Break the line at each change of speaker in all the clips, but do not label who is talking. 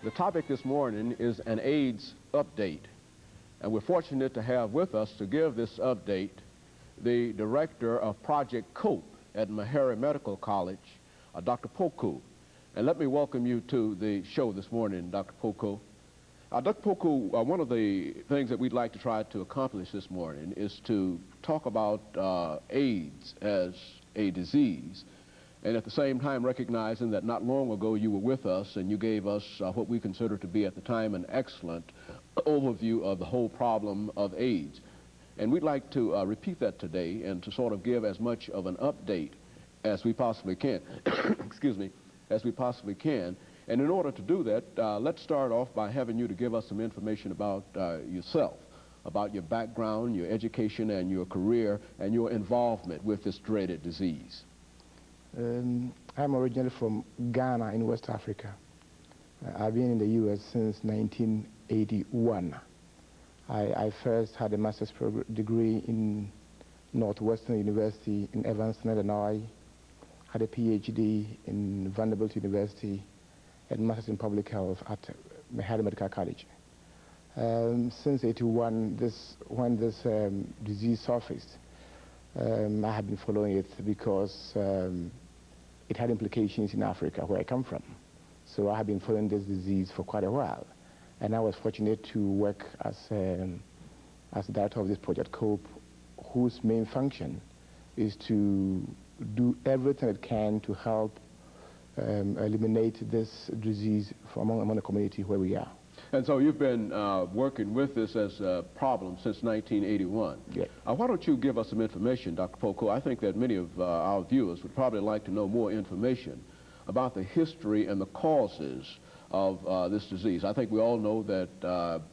The topic this morning is an AIDS update, and we're fortunate to have with us to give this update the director of Project COPE at Meharry Medical College, Dr. KPoku. And let me welcome you to the show this morning, Dr. KPoku. Dr. KPoku, one of the things that we'd like to try to accomplish this morning is to talk about AIDS as a disease, and at the same time recognizing that not long ago you were with us and you gave us what we consider to be at the time an excellent overview of the whole problem of AIDS. And we'd like to repeat that today and to sort of give as much of an update as we possibly can, excuse me, as we possibly can. And in order to do that, let's start off by having you to give us some information about yourself, about your background, your education, and your career, and your involvement with this dreaded disease.
I'm originally from Ghana in West Africa. I've been in the U.S. since 1981. I first had a master's degree in Northwestern University in Evanston, Illinois, had a PhD in Vanderbilt University, and master's in public health at Meharry Medical College. Since 81, when this disease surfaced, I have been following it because it had implications in Africa, where I come from. So I have been following this disease for quite a while. And I was fortunate to work as director of this Project COPE, whose main function is to do everything it can to help eliminate this disease among the community where we are.
And so you've been working with this as a problem since 1981.
Yeah.
Why don't you give us some information, Dr. KPoku? I think that many of our viewers would probably like to know more information about the history and the causes of this disease. I think we all know that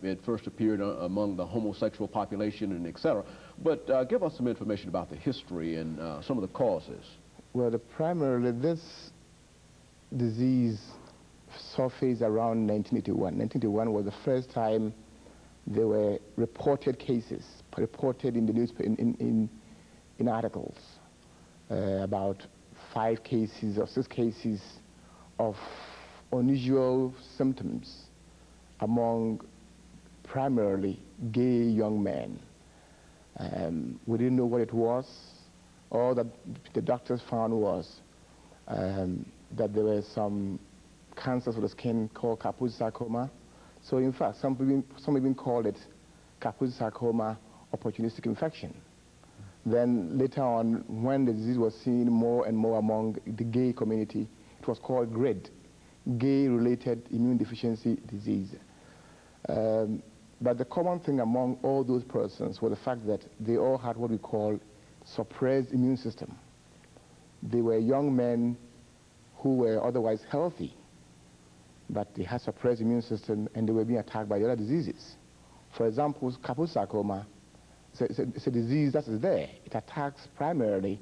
it first appeared among the homosexual population and et cetera. But give us some information about the history and some of the causes.
Well, primarily this disease surfaced around 1981. 1981 was the first time there were reported cases, reported in the newspaper, in articles, about 5 cases or 6 cases of unusual symptoms among primarily gay young men. We didn't know what it was. All that the doctors found was that there were some cancers of the skin called Kaposi sarcoma. So in fact, some even called it Kaposi sarcoma opportunistic infection. Then later on, when the disease was seen more and more among the gay community, it was called GRID, gay-related immune deficiency disease. But the common thing among all those persons was the fact that they all had what we call suppressed immune system. They were young men who were otherwise healthy, but they had suppressed immune system and they were being attacked by other diseases. For example, Kaposi sarcoma, it's a disease that is there. It attacks primarily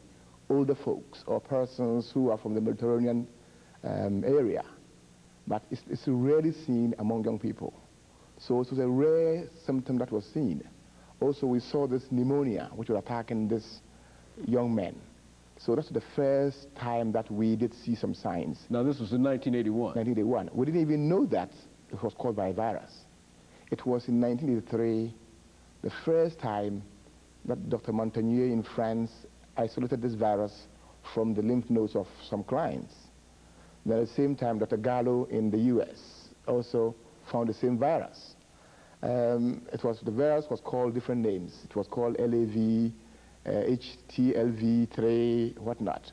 older folks or persons who are from the Mediterranean area, but it's rarely seen among young people. So it was a rare symptom that was seen. Also, we saw this pneumonia, which was attacking these young men. So that's the first time that we did see some signs.
Now, this was in 1981.
1981. We didn't even know that it was caused by a virus. It was in 1983, the first time that Dr. Montagnier in France isolated this virus from the lymph nodes of some clients. Then at the same time, Dr. Gallo in the US also found the same virus. The virus was called different names. It was called LAV, HTLV3, whatnot.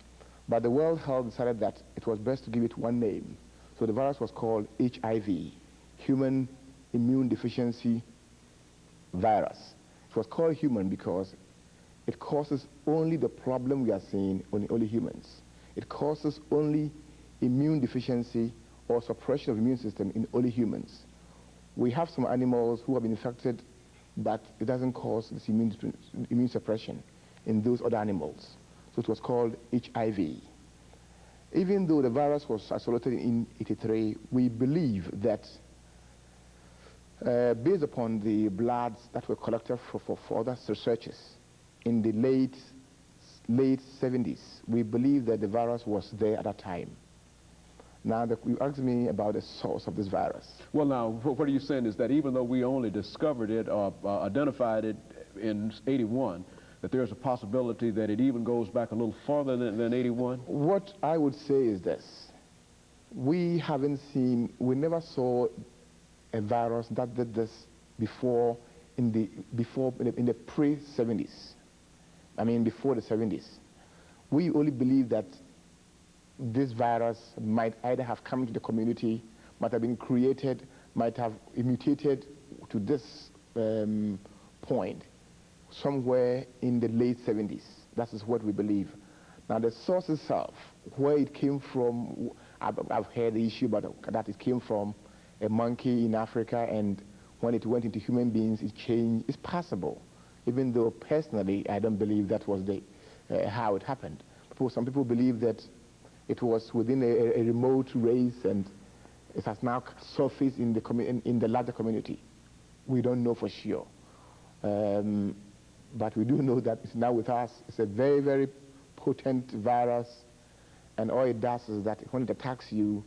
But the World Health decided that it was best to give it one name. So the virus was called HIV, Human Immune Deficiency Virus. It was called human because it causes only the problem we are seeing on only humans. It causes only immune deficiency or suppression of immune system in only humans. We have some animals who have been infected, but it doesn't cause this immune suppression in those other animals. So it was called HIV. Even though the virus was isolated in 1983, we believe that based upon the bloods that were collected for other researches in the late 70s, we believe that the virus was there at that time. Now, you asked me about the source of this virus.
Well, now, what are you saying is that even though we only discovered it or identified it in 81, that there's a possibility that it even goes back a little farther than 81?
What I would say is this. We never saw a virus that did this before in the pre-70s. I mean, before the 70s. We only believe that this virus might either have come into the community, might have been created, might have mutated to this point somewhere in the late 70s. That is what we believe. Now, the source itself, where it came from, I've heard the issue about that it came from a monkey in Africa, and when it went into human beings, it changed. It's possible, even though personally, I don't believe that was how it happened. Some people believe that it was within a remote race, and it has now surfaced in the larger community. We don't know for sure. But we do know that it's now with us. It's a very, very potent virus, and all it does is that when it attacks you,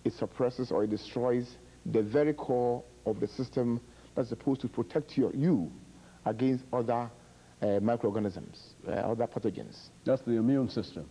it suppresses or it destroys the very core of the system that's supposed to protect you against other microorganisms, other pathogens.
That's the immune system.